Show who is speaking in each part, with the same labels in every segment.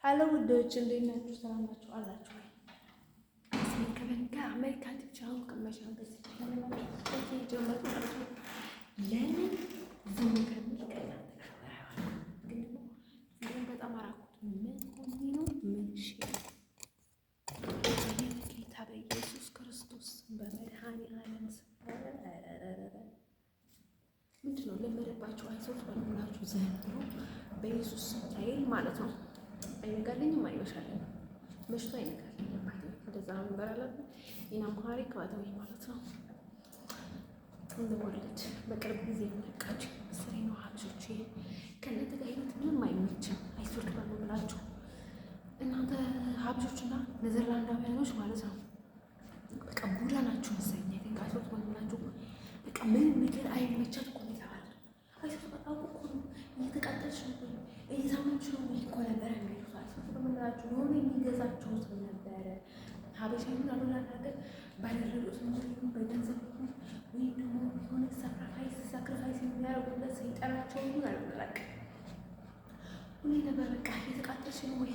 Speaker 1: ሀሎ ውዶች እንዴት ናችሁ? ሰላም ናችሁ አላችሁ ወይ? አስሜ ከበንጋ አሜሪካን ትቻው ከመሻ እንደዚህ ተለማመጥ ጀመርኩ ማለት ነው። ለምን ዝም ከሚል ግን በጣም አራኩት። ምን ሆኜ ነው? ምን ጌታ በኢየሱስ ክርስቶስ በመድኃኒዓለም ምንድን ነው ለመደባቸው አይዞት በምላችሁ ዘንድሮ በኢየሱስ ስም ማለት ነው። አይነጋልኝም አይመሻልም መሽቶ አይነጋልኝም ማለት እንደዛ ነው እንበላለን። ኢናም ሀሪ ከዋተው ማለት ነው። እንደወለድ በቅርብ ጊዜ የምለቃችሁ ስሬ ነው። ሀብሾቼ ከእናንተ ጋር ህይወት ምንም አይመችም። አይዞት በምላችሁ እናንተ ሀብሾችና ኔዘርላንዳውያኖች ማለት ነው። በቃ ቡላ ናችሁ መሰለኝ። አይዞት በምላችሁ በቃ ምን ነገር አይመቻት እኮ ይተባል። አይዞት በቃ እኮ ነው እየተቃጠልሽ ነው እየታመምሽ ነው እኮ ነበር የሚሉት። በምላችሁ የሆነ የሚገዛቸው ሰው ነበረ። ሀበሻ ይሁን አሉላ ነገር ባደረጉት ነው በገንዘብ ወይም ደግሞ የሆነ ሳክሪፋይስ የሚያደርጉለት ሰይጣናቸው ይሁን አሉላቅ ሁሌ ነበር። በቃ እየተቃጠልሽ ነው ወይ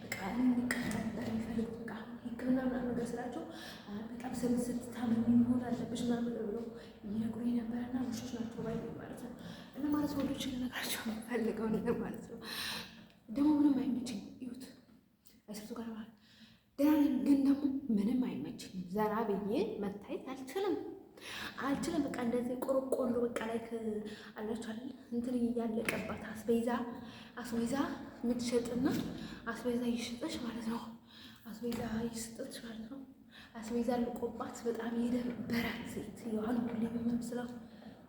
Speaker 1: በቃ እንቀጠል ነበር የሚፈልጉት። በቃ ሕክምና ምናምን ነገር ስላቸው በጣም ስትታመሚ መሆን አለብሽ ምናምን ብለው ይነግሩኝ ነበረና ውሾች ናቸው ባይ ማለት ነው። እና ማለት ወዶች ልነግራቸው የምፈልገው ነገር ማለት ነው ደግሞ ምንም አይመችኝ ይሁት አይሰቱ ጋር ማለት ደህና ነኝ፣ ግን ደግሞ ምንም አይመችኝ። ዘና ብዬ መታየት አልችልም። በቃ እንደዚህ ቆረቆሎ በቃ ላይ አላችኋል እንትን እያለቀባት አስቤዛ የምትሸጥና አስቤዛ ይሽጠች ማለት ነው። አስቤዛ ይሽጠች ማለት ነው። አስቤዛ ልቆባት በጣም የደበራት ሴት የዋን ሁሌ በመምስለው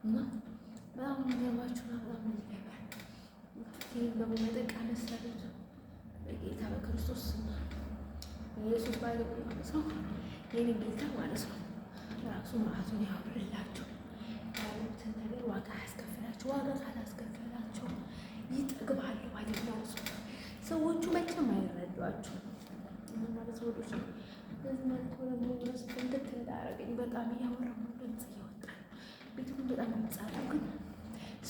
Speaker 1: እና በጣም የሚገርማችሁና በጣም የሚገርም ይህም ደግሞ መጠቅ አነሳለች በጌታ በክርስቶስ ኢየሱስ ባለ ማለት ነው። ይህን ጌታ ማለት ነው ራሱ ማዕቱን ያውርላቸው። ያሉትን ነገር ዋጋ ያስከፍላቸው። ዋጋ ካላስከፍላቸው ይጠግባሉ ማለት ነው። ሰዎቹ መቼም አይረዷቸው ማለት ወዶች በዚህ መልኩ ደግሞ ረስ እንድት እንዳያረገኝ በጣም እያወራሁ ድምፅ እያወጣ ቤቱን በጣም የሚጻለው ግን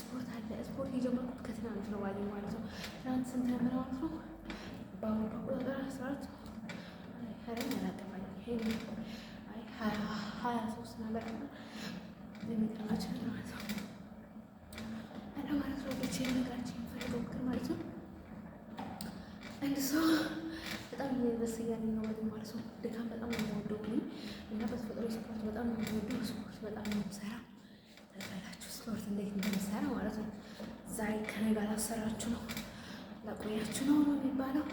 Speaker 1: ስፖርት አለ። ስፖርት የጀመርኩት ከትናንት ነው ማለት ነው። ትናንት ስንት ነበር ማለት ነው? በአውሮፓ ቁጥጥር 14 ሀረኝ አላቀባል ይሄ 23 ነበር የሚጠናቸው ማለት ነው። እና ማለት ነው ብቻ የነግራቸው የሚፈልገው ምክር ማለት ነው አንድ ሰው በጣም ደስ እያለኝ ነው ማለት ነው። ድካም በጣም ነው የምወደው እና በተፈጥሮ ስፖርት በጣም ነው የምወደው። ስፖርት በጣም ነው የምሰራ ታውቃላችሁ። ስፖርት እንዴት እንደምሰራ ማለት ነው ዛሬ ከኔ ጋር ላሰራችሁ ነው ላቆያችሁ ነው የሚባለው።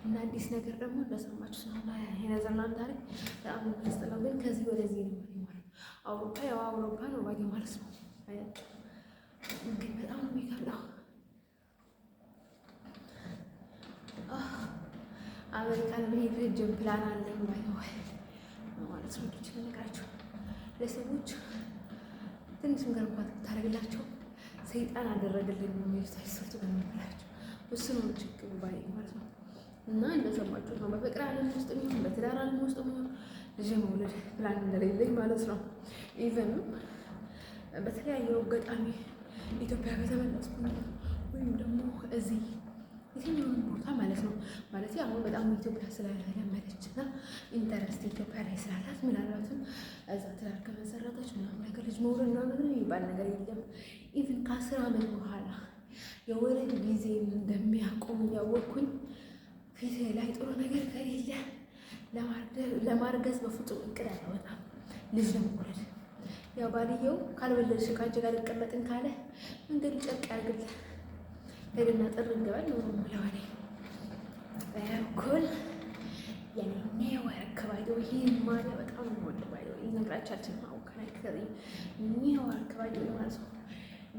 Speaker 1: እና አዲስ ነገር ደግሞ እንደሰማችሁ ስለሆነ የኔዘርላንድ ታሪክ በጣም የሚያስጠላው ግን ከዚህ ወደዚህ ነው ማለት ነው። አውሮፓ ያው አውሮፓ ነው ባይ ማለት ነው። አያችሁ ግን በጣም ነው የሚከብደው። አሜሪካን መሄድ ረጅም ፕላን አለኝ ባይ ማለት ነው። ልጅ ነገራችሁ ለሰዎች ትንሽ ነገር እንኳን ታደርግላቸው ሰይጣን አደረገልኝ የሚሉት አይሰርቱ በሚላቸው እሱ ነው ችግሩ ባይ ማለት ነው። እና እንደሰማችሁት ነው በፍቅር ዓለም ውስጥ የሚሆን በትዳር ዓለም ውስጥ የሚሆን ልጅ መውለድ ፕላን እንደሌለኝ ማለት ነው። ኢቨን በተለያየ አጋጣሚ ኢትዮጵያ ከተመለስኩ ወይም ደግሞ እዚህ የትኛውንም ቦታ ማለት ነው ማለት አሁን በጣም ኢትዮጵያ ስለለመደች እና ኢንተረስት ኢትዮጵያ ላይ ስላላት ምናልባትም እዛ ትዳር ከመሰረተች ምናምን ነገር ልጅ መውለድ ምናምን የሚባል ነገር የለም። ኢቭን ከ10 ዓመት በኋላ የወለድ ጊዜ እንደሚያቆም እያወቅኩኝ ፊቴ ላይ ጥሩ ነገር ከሌለ ለማርገዝ በፍጹም እቅድ አላወጣም። ልጅ ለመውለድ ያው ባልየው ካልወለድሽ ከአንቺ ጋር ልቀመጥን ካለ መንገዱ ጨርቅ ያርግልህ ሄድና ጥር እንገባል ነው ለዋኔ በኩል የኔ ወርክ ባይዶ ይሄን ማለት በጣም ወድ ባይዶ ይነግራቻችን ማውከናይ ከሪ ኒውዮርክ ባይዶ ማለት ነው።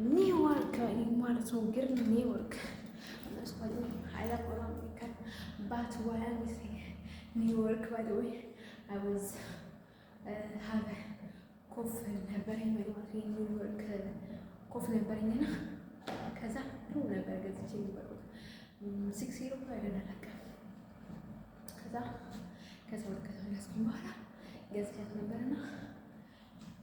Speaker 1: ኒውዮርክ ማለት ነው ግን ኒውዮርክ መስዋዕት አይላ አሜሪካ ባት ዋን ኒውዮርክ ባይዶ I was have ኮፍ ነበረኝ ማለት ነው። ኒውዮርክ ኮፍ ነበረኝና ከዛ ጥሩ ነበር ገዝቼ ይበሉት 60 አይደለም አላቀ ከዛ ወደ ከተመለስኩኝ በኋላ ገዝቻት ነበርና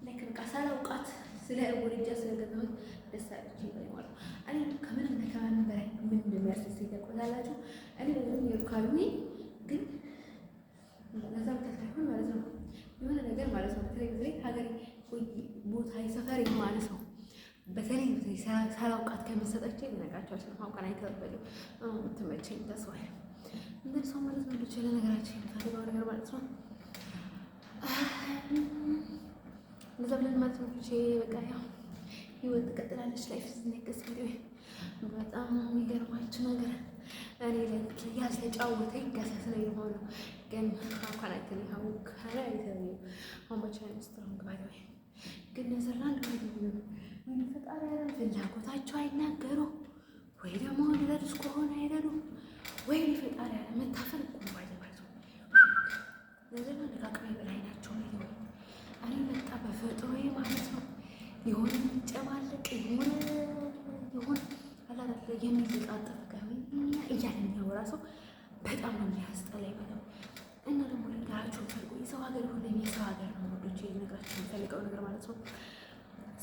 Speaker 1: ለክ በቃ ሳላውቃት ስለ ወልጃ ስለገዛሁት ደስ አለችኝ ማለት ነው። እኔ ከምንም ከማንም በላይ ምን እንደሚያስደስተኝ ታውቃላችሁ? እኔ በጣም የሩካቢ ግን ለዛ ብቻ ሳይሆን ማለት ነው የሆነ ነገር ማለት ነው በተለይ ሀገሬ ቦታ ሰፈሬ ማለት ነው በተለይ ሳላውቃት ከመሰጠችኝ ልነግራቸው አልችልም። አውቀን አይተበል ትመቸኝ ተስዋል እንደ ሰው ማለት ነው። ልጅ ለነገራችን የምፈልገው ነገር ማለት ነው እንደዛ ብለን ማለት ነው። ልጅ በቃ ያው ህይወት ትቀጥላለች። ላይፍ ስነቀስ ቪዲዮ በጣም የሚገርማችሁ ነገር እኔ ለልክ ያልተጫወተኝ ገሰስ ነው የሆነው ግን አኳላትን ይኸው ከላይ አይተው አማቻ ሚስተር ግባይ ግን ኔዘርላንድ ወይ ፈጣሪ ያለ ፍላጎታቸው አይናገሩ ወይ ደግሞ ወለድስ ከሆነ አይደሉ ወይ ፈጣሪ ያለ መታፈል ቆማይ ማለት ነው። ኔዘርላንድ ከአቅሜ በላይ ናቸው ነው እኔ መጣ በፈጥሮዬ ማለት ነው። የሆነ ጨማለቅ የሆነ አላላለ የሚጣጣፍ ጋር እያለ የሚያወራ ሰው በጣም ነው የሚያስጠላኝ ማለት ነው። እና ደግሞ ልንገራችሁ ፈልጎ የሰው ሀገር ሁሌም የሰው ሀገር ነው ወዶች ልነግራችሁ የምፈልገው ነገር ማለት ነው።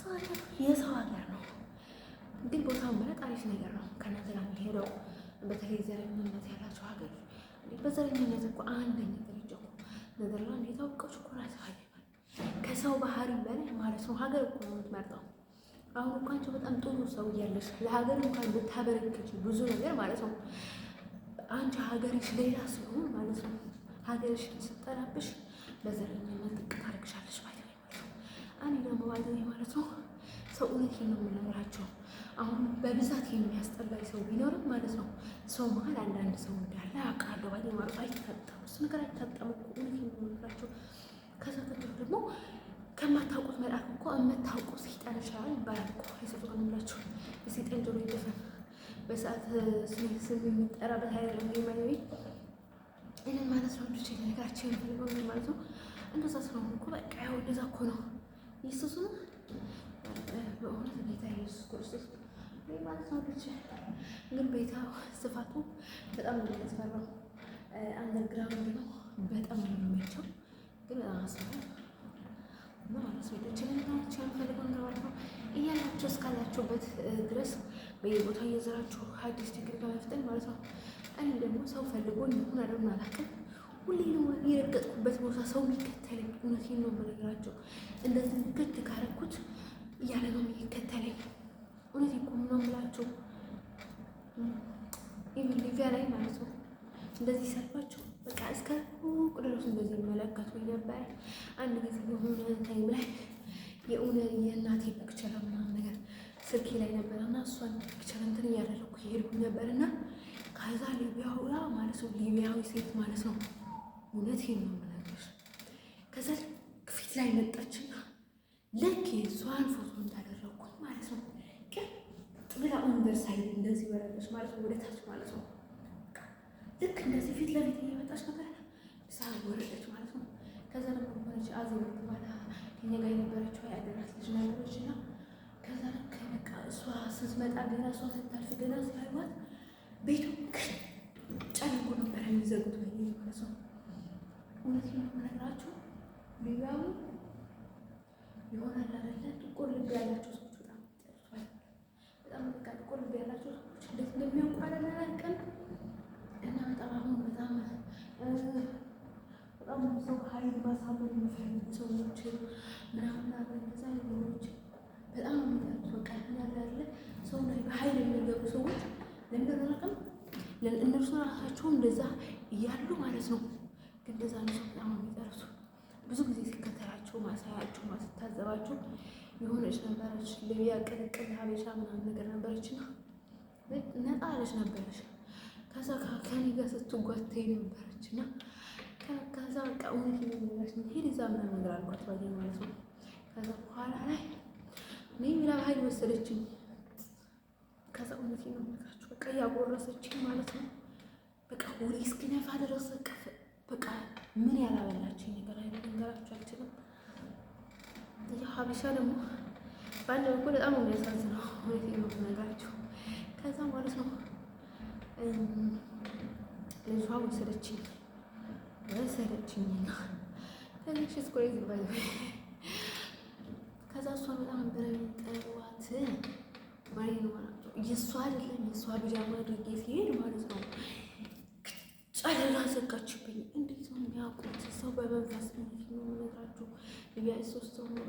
Speaker 1: ሰው ሀገር የሰው ሀገር ነው፣ ግን ቦታውን መረጥ አሪፍ ነገር ነው። ከእናንተ ጋር የሚሄደው በተለይ ዘረኝነት ያላቸው ሀገር በዘረኝነት እኮ አንደኛ ደረጃ እኮ ኔዘርላንድ የታወቀች እኮ ናት። ከሰው ባህሪ በላይ ማለት ነው ሀገር እኮ ነው የምትመርጠው። አሁን እንኳን አንቺ በጣም ጥሩ ሰው እያለሽ ለሀገር እንኳን ብታበረክች ብዙ ነገር ማለት ነው አንቺ ሀገርሽ ሌላ ሲሆን ማለት ነው ሀገርሽን ስጠላብሽ በዘረኝነት ጥቅ ታደርግሻለሽ ማለት ነው። እኔ ደግሞ ማለት ነው ሰው እውነቴን ነው የምነግራቸው። አሁን በብዛት የሚያስጠላኝ ሰው ቢኖርም ማለት ነው ሰው መሀል አንዳንድ ሰው እንዳለ አውቃለሁ ማለት አይታጠም እሱ ነገር አይታጠም እኮ እውነቴን ነው የምነግራቸው። ከዛ ደግሞ ከማታውቁት መልአክ እኮ የምታውቁ ሰይጣን ይሻላል ይባላል እኮ አይሰጡ ምላችሁ የሰይጣን ጆሮ ይደፈን በሰዓት ስም የሚጠራበት አይደለም የማይወይ ይህንን ማለት ነው። ልጆች ነገራቸው የሚፈልገው ማለት ነው እንደዛ ስለሆኑ እኮ በቃ ያው እንደዛ እኮ ነው። ኢየሱስ ነው በእውነት ጌታ ኢየሱስ ክርስቶስ ማለት ነው። ልጅ ግን ቤታ ስፋቱ በጣም ነው የሚያስፈራው። አንደርግራውንድ ነው በጣም ነው የሚመቸው ግን አስበው ማለት ነው። ልጆች ነገራቸው የሚፈልገው ነገር ማለት ነው እያላችሁ እስካላችሁበት ድረስ በየቦታው እየዘራችሁ አዲስ ችግር በመፍጠን ማለት ነው። እኔ ደግሞ ሰው ፈልጎኝ ይሁን አይደል አላውቅም፣ ሁሌ ነው የረገጥኩበት ቦታ ሰው የሚከተለኝ። እውነቴን ነው የምነግራቸው። እንደዚህ ግድ ካረኩት እያለ ነው የሚከተለኝ። እውነቴን እኮ ነው የምላቸው። ኢቭን ሊቪያ ላይ ማለት ነው እንደዚህ ሰልፋቸው በቃ እስከ ሩቅ ድረስ እንደዚህ ይመለከቱኝ ነበር። አንድ ጊዜ የሆነ ታይም ላይ የእናቴ ፒክቸር ምናምን ነገር ስልኬ ላይ ነበረና እሷን ፒክቸር እንትን እያደረኩ የሄድኩኝ ነበርና ከዛ ሊቢያዊ ማለት ነው ሊቢያዊ ሴት ማለት ነው እውነቴን ነው የምነግርሽ። ከዛ ፊት ላይ መጣችና ልክ የእሷን ፎቶ እንዳደረኩኝ ማለት ነው ብላ ኦንደርሳይድ እንደዚህ ወረደች ማለት ነው ወደ ታች ማለት ነው። ልክ እንደዚህ ፊት ለፊት እየመጣች ነበር ሳ ወረደች ማለት ነው። ከዛ ደግሞ ሆነች አዚ ባላ ከኛ ጋር የነበረችው ያደራት ልጅ ነበረች እና ከዛ ልክ በቃ እሷ ስትመጣ ገና እሷ ስታልፍ ገና ሲያዩት ቤቱ ጨልቆ ነበር የሚዘጉት ማለት ነው። እውነቴን ነው የምነግራችሁ። ሊቢያዊ ይሆናል አይደለ ጥቁር ልብ ያላቸው ሰዎች በጣም በቃ ጥቁር ልብ ያላቸው ሰዎች እንዴት እንደሚያውቁ አላውቅም። እና በጣም አሁን በጣም ሰው ሀይል ማሳመን የሚፈልጉ ሰዎች ምናምን እንደዛ ነገሮች በጣም የሚጠሩት በቃ ያለ ሰው ላይ በሀይል የሚገቡ ሰዎች ለምንድነው እነርሱ ራሳቸው እንደዛ እያሉ ማለት ነው። ግን እንደዛ ነው ሰው በጣም የሚጠሩት። ብዙ ጊዜ ሲከተላቸው ማሳያቸው ማስታዘባቸው የሆነች ነበረች ሊቢያ ቅልቅል ሀበሻ ምናምን ነገር ነበረችና ነጣ ያለች ነበረች። ከዛ ከኔ ጋር ስትጓተኝ ነበረች እና ከዛ በቃ እውነት የሚነገርሽ ሄድ እዛ ምናምን ነገር አልኳት ባይ ማለት ነው። ከዛ በኋላ ላይ እኔ ሚላ ሀይል ወሰደችኝ። ከዛ እውነት ነው የምነግራችሁ በቃ እያጎረሰችኝ ማለት ነው። በቃ ወሬ እስኪነፋ ድረስ በቃ ምን ያላበላችኝ ነገር ልንገራችሁ አልችልም። ሀበሻ ደግሞ በአንድ በኩል በጣም የሚያሳዝነው እውነት ነው የምነግራችሁ። ከዛ ማለት ነው ልጇ ወሰደችኝና ትንሽ ስኮሬዝ ባይ ከዛ እሷን በጣም ነበር የሚጠሯት ማለት ነው ማለት ነው። የእሷ አይደለም የእሷ ቢጃማ አድርጌ ሲሄድ ማለት ነው ጨለላ ዘጋችብኝ። እንዴት ነው የሚያውቁት? ሰው በመንፈስ ነው የምነግራችሁ። ሶስት ሰው ነው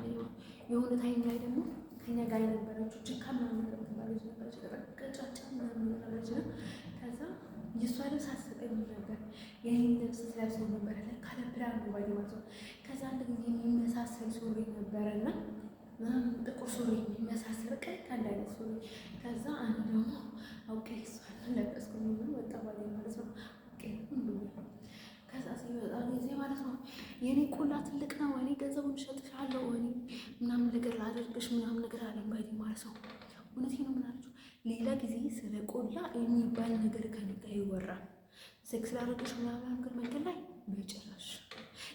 Speaker 1: የሆነ ታይም ላይ ደግሞ ከኛ ጋር የነበረችው ጭካ ምናምን ተባለች ነበረች ቀጫጫ ምናምን ነበረች ነው። ከዛ የእሷ ልብስ አሰጠኝ ነበር የኔ ልብስ ስለብሰው ነበረ ካለ ብራን ነው ባይ ማለት ነው። ከዛ አንድ ጊዜ የሚመሳሰል ሱሪ ነበረና ጥቁር ሱሪ የሚመሳሰል ቀይ አንድ አይነት ሱሪ። ከዛ አንድ ደግሞ አውቄ እሷን ለበስኩ ነው ወጣ ባይ ማለት ነው። ከዛ ሲመጣ ጊዜ ማለት ነው የኔ ቆላ ትልቅ ነው፣ እኔ ገንዘቡን እሸጥሻለሁ፣ እኔ ምናምን ነገር ላደርግሽ ምናምን ነገር አለኝ ባይ ማለት ነው። እውነቴን ነው የምላችሁ። ሌላ ጊዜ ስለ ቆላ የሚባል ነገር ከእኔ ጋር ይወራል። ሴክስ ላደርግሽ ምናምን ነገር መንገድ ላይ በጭራሽ።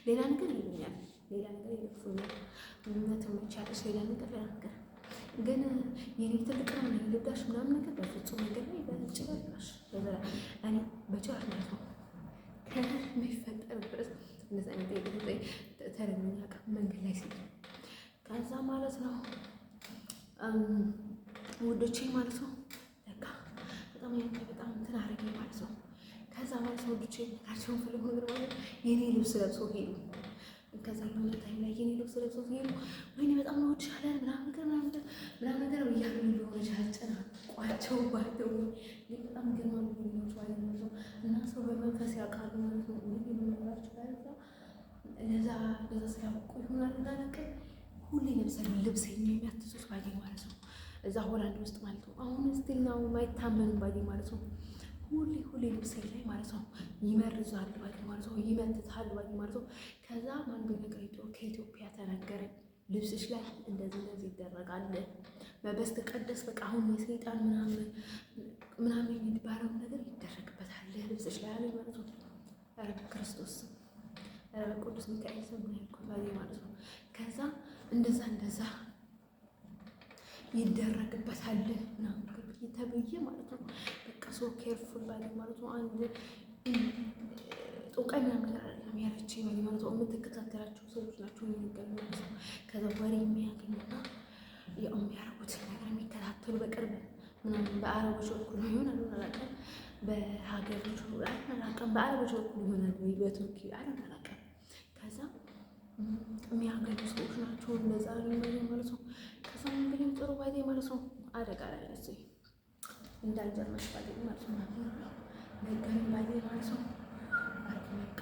Speaker 1: ሌላ ነገር ይሉኛል፣ ሌላ ነገር ይለፉኛል፣ ትመቻለሽ፣ ሌላ ነገር ግን የኔ ትልቅ ነው እኔ ልብዳሽ ምናምን ነገር በፍጹም መንገድ ላይ በጭራሽ እኔ በጭራሽ ማለት ነው። ከሚፈጠር ድረስ እንደዛ አይነት ተረኛ መንገድ ላይ ሲል ከዛ ማለት ነው ውዶቼ ማለት ነው በቃ በጣም እንትን አደረገኝ ማለት ነው። ከዛ ማለት ነው ውዶቼ ናቸውን ፈልጎ ነገር ማለት የኔ ልብስ ለብሶ ሄዱ። ከዛ የሆነ ታይም ላይ የኔ ልብስ ለብሶ ሄዱ። ወይኔ በጣም ነው ወድሻለን ምናምን ነገር እያሉ ሊሆነ ጫጭናቋቸው ባይተው በጣም ገርማ ሊሆኖች ማለት ነው። እና ሰው በመንፈስ ያውቃሉ ማለት ነው። እንግዲህ የምንላቸው ለዛ ስላቆ ይሆናል እንዳለቀ ሁሌ ለምሳሌ ልብስ የሚያትሱት ባጌ ማለት ነው። እዛ ሆላንድ ውስጥ ማለት ነው። አሁን ስቲል ነው ማይታመኑ ባጌ ማለት ነው። ሁሌ ልብስ ላይ ማለት ነው ይመርዛሉ ባጌ ማለት ነው። ይመትታሉ ባጌ ማለት ነው። ከዛ ማን ነገር ከኢትዮጵያ ተነገረኝ። ልብስሽ ላይ እንደዚህ ይደረጋል በስተቀደስ በቃ አሁን የሰይጣን ምናምን የሚባለው ነገር ይደረግበታል ልብስሽ ላይ አለ ማለት ነው። ኧረ በክርስቶስ ኧረ በቅዱስ ሚካኤል ስም ነው ያልኩት ማለት ነው። ከዛ እንደዛ ይደረግበታል ምናምን ተብዬ ማለት ነው። በቃ ሶ ኬርፉል ማለት ነው። አንድ ጦቀኛ ነገር አይደለም ያለች ማለት ነው። የምትከታተላቸው ሰዎች ናቸው የሚገኙ ማለት ነው። ከዛ ወሬ የሚያገኙና የሚያረጉት ነገር የሚከታተሉ በቅርብ ምናምን በአረቦች በኩል ነው ይሆናል አላውቅም። በሀገሮች አላውቅም። በአረቦች በኩል ይሆናል ወይ በቱርኪ አላውቅም። ከዛ የሚያገኙ ሰዎች ናቸው እንደዛ ማለት ነው። ከዛ እንግዲህ ጥሩ ባይቴ ማለት ነው አደጋ ላይ ነች እንዳልጀመች ባይቴ ማለት ነው። ነገርን ባይቴ ማለት ነው። በቃ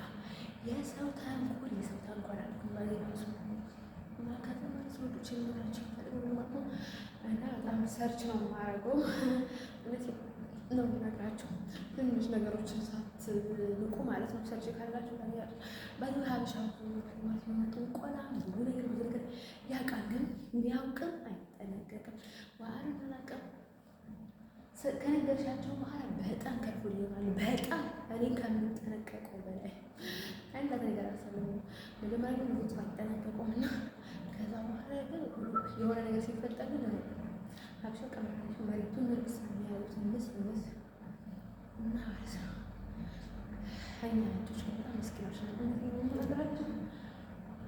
Speaker 1: የሰው ተንኮል አልኩም ባይቴ ማለት ነው። እና ከዛ ማለት ነው ዱች የሚላቸው ማለት ነው። እና በጣም ሰርች ነው የማደርገው ነው የምነግራቸው ትንሽ ነገሮችን ሳትንቁ ማለት ነው። ሰርች ካላችሁ ባይ ሀበሻ ማለት ነው። ጥንቆላ ብዙ ነገር ያውቃል፣ ግን ቢያውቅም አይጠነቀቅም። ዋርን አላውቅም ከነገርሻቸው በኋላ በጣም ከርፉል ይሆናሉ። በጣም እኔ ከምጠነቀቀው በላይ አንድ ነገር አሰለኝ መጀመሪያ ግን ብዙ አይጠነቀቁም እና ከዛ በኋላ ግን የሆነ ነገር ሲፈጠር ግን ሀበሻ ቀመራቸው መሬቱን ንርስ የሚያሉት ምስ እና ማለት ነው። ሀኛ ነቶች በጣም ምስኪኖች ናቸው ነገራቸው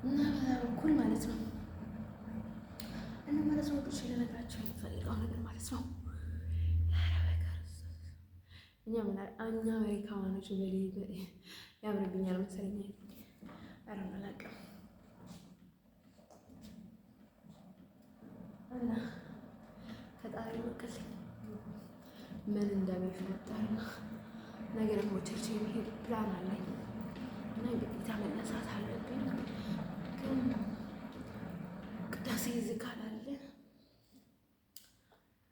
Speaker 1: እና በዛ በኩል ማለት ነው እና ማለት ነው ወዶች ለነገራቸው የሚፈልገው ነገር ማለት ነው። እኛ አሜሪካኖች ያምርብኛል መሰለኝ። ኧረ አላውቅም እና ፈጣሪ ይወቅልኝ ምን እንደሚፈጠርና ነገር ደግሞ ቸርች የሚሄድ ፕላን አለኝ እና ግዴታ መነሳት አለብኝ። ግን ቅዳሴ ዝግ ካላለ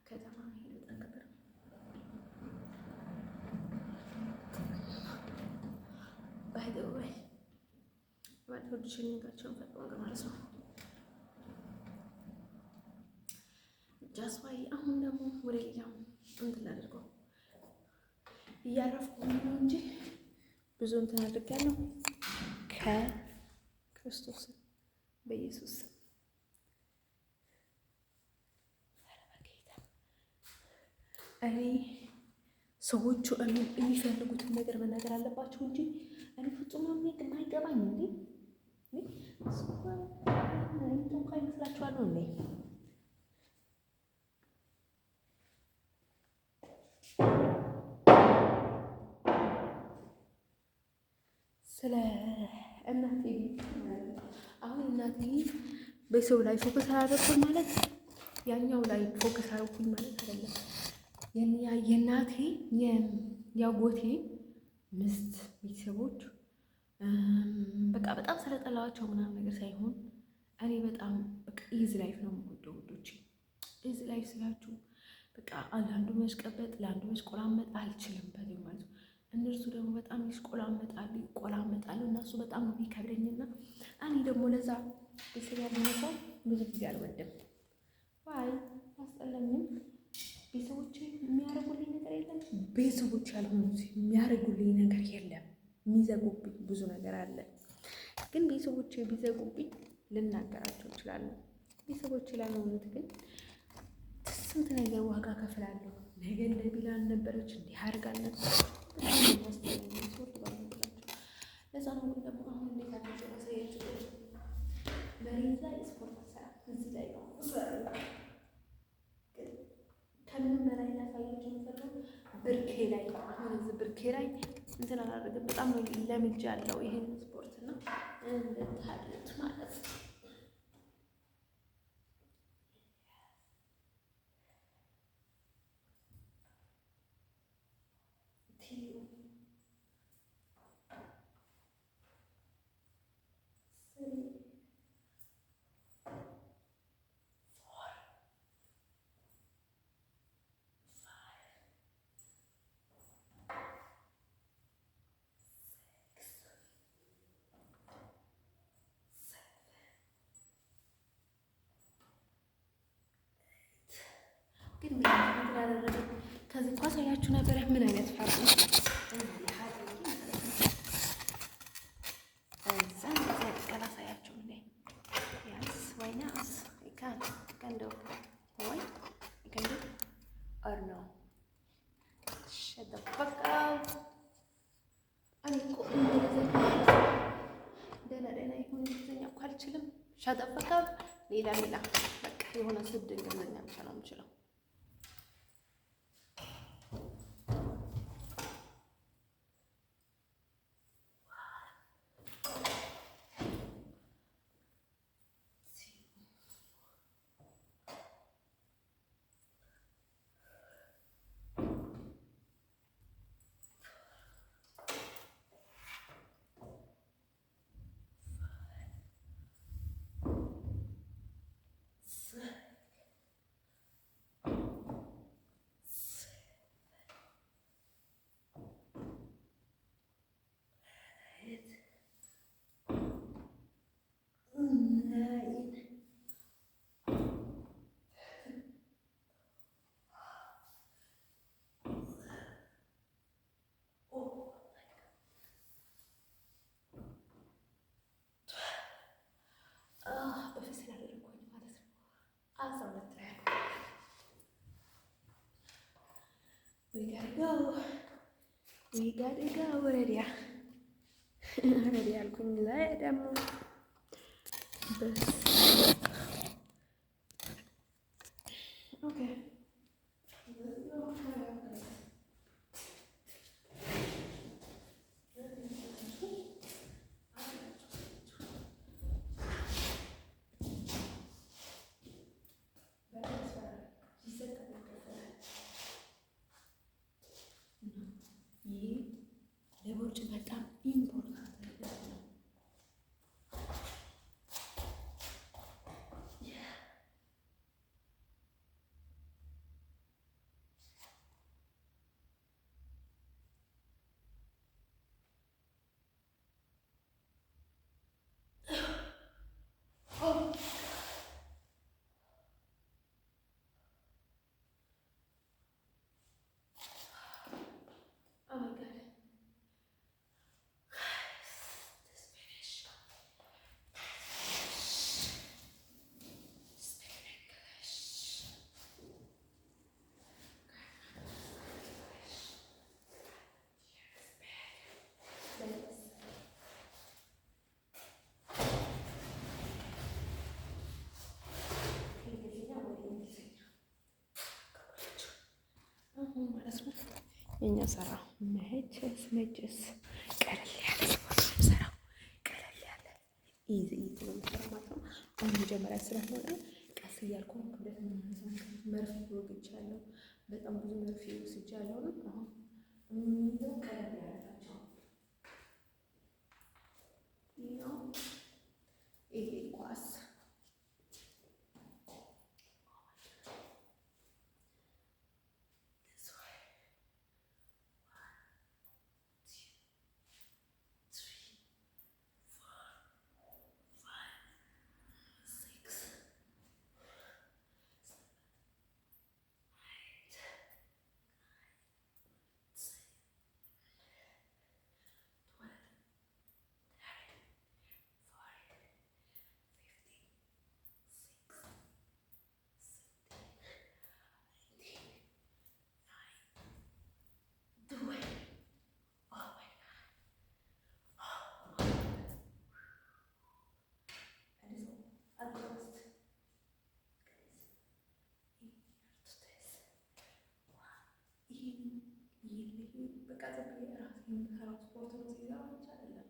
Speaker 1: ከተማ መሄድ በጣም ከበደ ባይደወይ ማለት ወደ ሽንጋቸውን ፈጥሮ ማለት ነው። ጃስዋይ አሁን ደግሞ ወደ ሌላው እንትን ላድርገው እያረፍኩ ነው እንጂ ብዙ እንትን አድርጋለሁ። ከክርስቶስ በኢየሱስ እኔ ሰዎቹ የሚፈልጉትን ነገር መናገር አለባቸው እንጂ እኔ ፍጹም የማይገባኝ እንዴ እንኳ ይመስላችኋል ነው እንዴ? ስለ እናቴ አሁን እናቴ በሰው ላይ ፎከስ አላደረኩኝ ማለት ያኛው ላይ ፎከስ አደረኩኝ ማለት አይደለም። የእናቴ የአጎቴ ምስት ቤተሰቦች በቃ በጣም ስለጠላዋቸው ምናምን ነገር ሳይሆን እኔ በጣም በቃ ኢዝ ላይፍ ነው የምወደው ውዶቼ። ኢዝ ላይፍ ስላችሁ በቃ ለአንዱ መሽቀበጥ ለአንዱ መሽቆላመጥ አልችልም በላይ ማለት ነው። እነርሱ ደግሞ በጣም ይቆላመጣሉ እነሱ በጣም ነው የሚከብደኝና እኔ ደግሞ ለዛ ቤተሰብ ያለኝ ሰው ብዙ ጊዜ አልወድም። ዋይ አስጠላኝም። ቤተሰቦቼ የሚያደርጉልኝ ነገር የለም። ቤተሰቦች ያልሆኑት የሚያደርጉልኝ ነገር የለም። የሚዘጉብኝ ብዙ ነገር አለ። ግን ቤተሰቦቼ ቢዘጉብኝ ልናገራቸው እችላለሁ። ቤተሰቦቼ ላልሆኑት ግን ስንት ነገር ዋጋ ከፍላለሁ። ነገ እንደቢላ አልነበረች እንዲህ አድርጋለን። ለዛ ነው ደግሞ አሁን እንዴት አድርገው ማሳያችሁ። መሬት ላይ ስፖርት ሰራ እዚህ ላይ ነው ከምንም በላይ ላሳያችሁ የምፈልገው ብርኬ ላይ አሁን እዚህ ብርኬ ላይ እንትን አላደርግም። በጣም ነው ለምጃለሁ ይሄን ስፖርት እና እንድታዩት ማለት ነው። ግን ምን ያደረገ ከዚህ እንኳን ሳያችሁ ነበር ምን አይነት ፈር ነው። ሻጠፈካ ሌላ በቃ የሆነ ስድ እንግሊዝኛ ብቻ ነው የምችለው። We gotta go ወረዲያ አልኩኝ። ላይ ደግሞ ኦኬ ለቦርጭ በጣም ኢምፖርታንት ነገር ነው። የኛ ስራ መቼስ ቀለል ያለ ስፖርት ነው የምሰራው። ቀለል ያለ ኢዚ ነው የምሰራው ማለት ነው። አሁን መጀመሪያ ስለሆነ ቀስ እያልኩ ክብደት መርፌ ወግቻለሁ። በጣም ብዙ መርፌ ወስጃለሁ ነው አሁን የሚይዘው ቀለል ያለ ናቸው። ይሄ ኳስ በቃ ዘብዬ ራሴ የምሰራው ስፖርት ነው። ሲዛ ብቻ አይደለም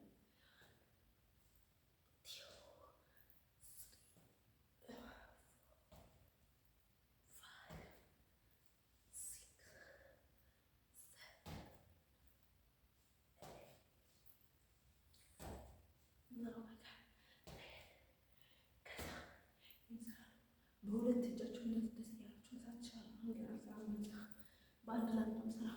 Speaker 1: በሁለት እጃችሁ እንደዚህ ደስ ያላችሁ ሳትሻሉ በአንድ ላይ ነው ስራ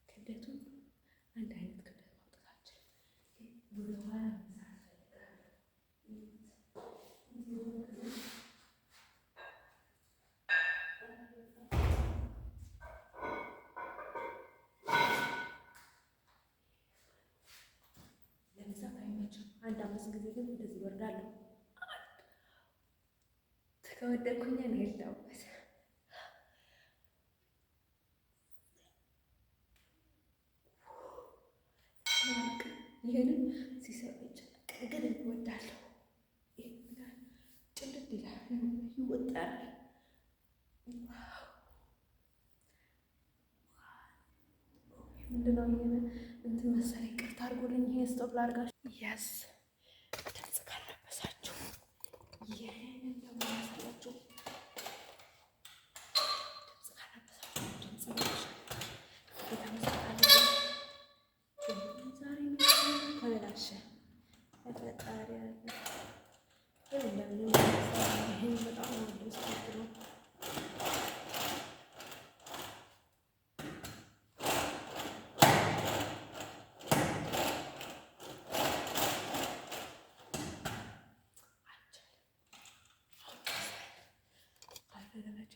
Speaker 1: ክብደቱን አንድ አይነት ክብደት ማውጣታችን ወደኋላ ለመስራት አይመችም። አንድ 5 ጊዜ ግን እንደዚህ ወርዳለሁ። ከወደኩኝ ነው የሄዳሁት። ይህንን ሲሰሩ ይችላል ግን እወዳለሁ። ጭልጥ ይላል ይወጣል። ምንድነው ይሄን እንትን መሰለኝ ቅርታ አድርጎልኝ ይሄን ስቶፕ ላድርጋችሁ። ያስ ድምፅ ካለበሳችሁ ይሄንን ደግሞ ያሳያችሁ።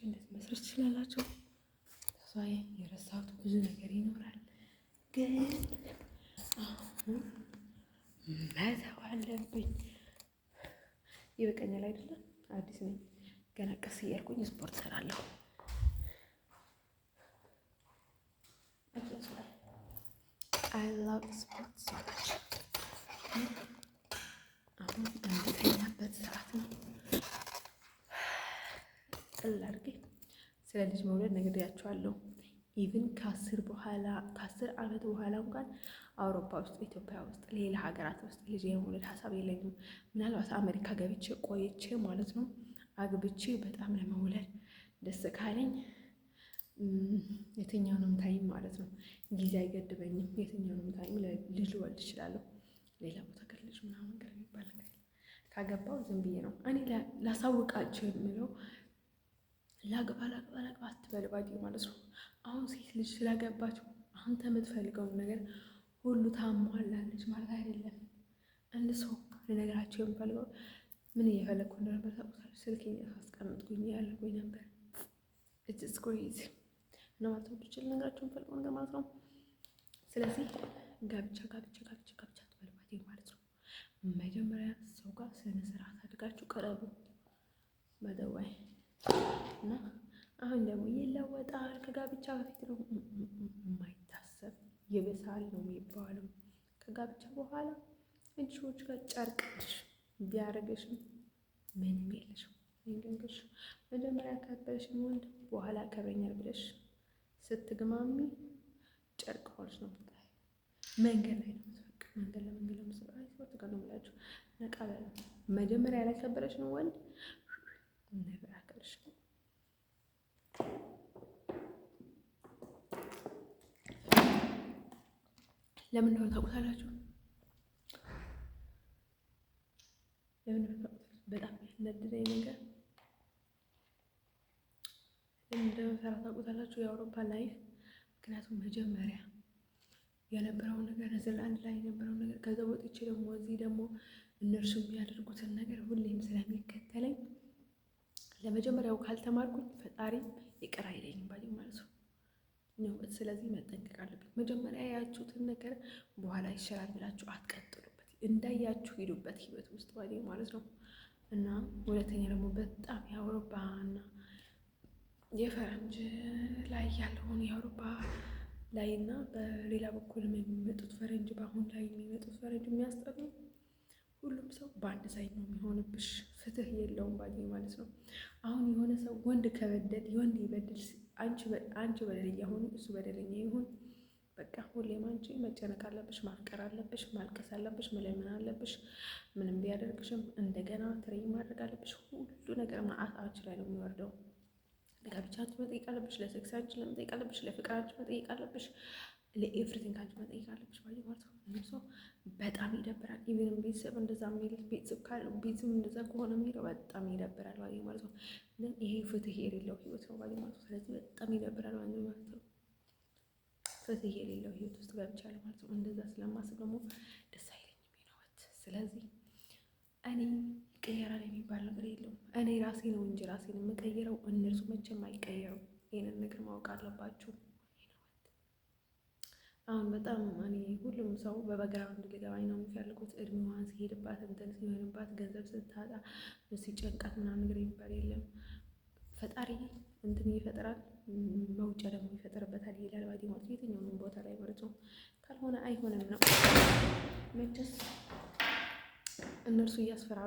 Speaker 1: እንዴት መስራት ትችላላችሁ? ተስፋዬ የረሳሁት ብዙ ነገር ይኖራል፣ ግን አሁን መተው አለብኝ። ይበቃኛል አይደለም? አዲስ ነኝ ገና። ቀስ እያልኩኝ ስፖርት እሰራለሁ። I love ስፖርት ሰዎች አሁን እንደተኛበት ሰዓት ነው። ጥል አድርጌ ስለ ልጅ መውለድ ነግሬያቸዋለሁ። ኢቭን ከ10 ዓመት በኋላ እንኳን አውሮፓ ውስጥ፣ ኢትዮጵያ ውስጥ፣ ሌላ ሀገራት ውስጥ ልጅ የመውለድ ሀሳብ የለኝም። ምናልባት አሜሪካ ገብቼ ቆይቼ ማለት ነው አግብቼ በጣም ለመውለድ ደስ ካለኝ የትኛውንም ታይም ማለት ነው ጊዜ አይገድበኝም። የትኛውንም ታይም ልጅ ልወልድ እችላለሁ። ሌላ ቦታ ግን ልጅ ምናምን ነገር የሚባል ነገር ካገባው ዝም ብዬ ነው እኔ ላሳውቃቸው የምለው። ላግባ አትበል ባዲ ማለት ነው። አሁን ሴት ልጅ ስላገባችሁ አንተ የምትፈልገውን ነገር ሁሉ ታሟላለች ማለት አይደለም። አንድ ሰው ለነገራቸው የምፈልገው ምን እየፈለግኩ እንደነበር ታውቃላችሁ? ስልኬን አስቀምጥኩኝ ያልኩኝ ነበር። ኢትስ ክሬዚ እና ማለት ነው ብቻ ለነገራቸው የምፈልገው ነገር ማለት ነው። ስለዚህ ጋብቻ አትበል ባዲ ማለት ነው። መጀመሪያ ሰው ጋር ስነ ስርዓት አድርጋችሁ ቀረቡ በደዋይ እና አሁን ደግሞ ይለወጣል ከጋብቻ በፊት ነው የማይታሰብ ይብሳል ነው የሚባለው። ከጋብቻ በኋላ እጅዎች ጋር ጨርቅሽ ቢያደርግሽም ምንም የለሽም። ይንገንግሽ መጀመሪያ ካበረሽም ወንድ በኋላ ያከብረኛል ብለሽ ስትግማሚ ጨርቅ ሆነሽ ነው የምትቀሪ። መንገድ ላይ ነው የምትፈቅ መንገድ ለመንገድ ለምስራይ ሰው ጋር ነው የምላችሁ። ነቃ በለ መጀመሪያ ያላከበረሽ ነው ወንድ ነበር አከብረሽ። ለምን እንደሆነ ታውቁታላችሁ? ለምን እንደሆነ በጣም ያናደደኝ ነገር እንደምሰራ ታውቁታላችሁ? የአውሮፓ ላይፍ። ምክንያቱም መጀመሪያ የነበረውን ነገር ኔዘርላንድ ላይ የነበረውን ነገር ከዛ ወጥቼ ደግሞ እዚህ ደግሞ እነርሱ የሚያደርጉትን ነገር ሁሌም ስለሚከተለኝ ለመጀመሪያው ካልተማርኩኝ ፈጣሪ ይቅር አይለኝም ባይ ማለት ነው። ስለዚህ መጠንቀቅ አለብኝ። መጀመሪያ ያያችሁትን ነገር በኋላ ይሻላል ብላችሁ አትቀጥሉበት፣ እንዳያችሁ ሂዱበት ህይወት ውስጥ ባይ ማለት ነው። እና ሁለተኛ ደግሞ በጣም የአውሮፓ እና የፈረንጅ ላይ ያለውን የአውሮፓ ላይ እና በሌላ በኩል የሚመጡት ፈረንጅ በአሁን ላይ የሚመጡት ፈረንጅ የሚያስጠሉ ሁሉም ሰው በአንድ ሳይድ ነው የሚሆንብሽ። ፍትህ የለውም ባይ ማለት ነው። አሁን የሆነ ሰው ወንድ ከበደል ወንድ ይበድል፣ አንቺ በደለኛ ሆኑ እሱ በደለኛ ይሁን፣ በቃ ሁሌም አንቺ መጨነቅ አለብሽ፣ ማፍቀር አለብሽ፣ ማልቀስ አለብሽ፣ መለመን አለብሽ። ምንም ቢያደርግሽም እንደገና ትሬይ ማድረግ አለብሽ። ሁሉ ነገር አንቺ ላይ ነው የሚወርደው። ለጋብቻ አንቺ መጠየቅ አለብሽ፣ ለሴክስ አንቺ መጠየቅ አለብሽ፣ ለፍቅር አንቺ መጠየቅ አለብሽ፣ ለኤቭሪቲንግ አንቺ መጠየቅ አለብሽ ባይ ማለት ነው። እነሱ በጣም ይደብራል። ኢቭን ቤተሰብ እንደዛ የሚል ቤተሰብ ካለው ቤተሰብ እንደዛ ከሆነ የሚለው በጣም ይደብራል ባይ ማለት ነው። ይሄ ፍትህ የሌለው ህይወት ነው ባይ ማለት ነው። ስለዚህ በጣም ይደብራል ማለት ነው። ፍትህ የሌለው ህይወት ውስጥ ገብቻለሁ ማለት ነው። እንደዛ ስለማስብ ደግሞ ደስ አይለኝም ይነወት። ስለዚህ እኔ ይቀየራል የሚባል ነገር የለውም። እኔ ራሴ ነው እንጂ ራሴን የምቀይረው፣ እነርሱ መቼም አይቀየሩም። ይሄንን ነገር ማወቅ አለባችሁ። አሁን በጣም እኔ ሁሉም ሰው በባግራውንድ ሊገባኝ ነው የሚፈልጉት። እድሜዋን ሲሄድባት እንትን ሲሆንባት ገንዘብ ስታጣ ሲጨንቃት ምናምን ነገር የሚባል የለም። ፈጣሪ እንትን ይፈጥራል፣ መውጫ ደግሞ ይፈጥርበታል ይላል ባዲ ማለት የትኛውንም ቦታ ላይ ማለት ነው። ካልሆነ አይሆንም ነው መቼስ እነርሱ እያስፈራሩ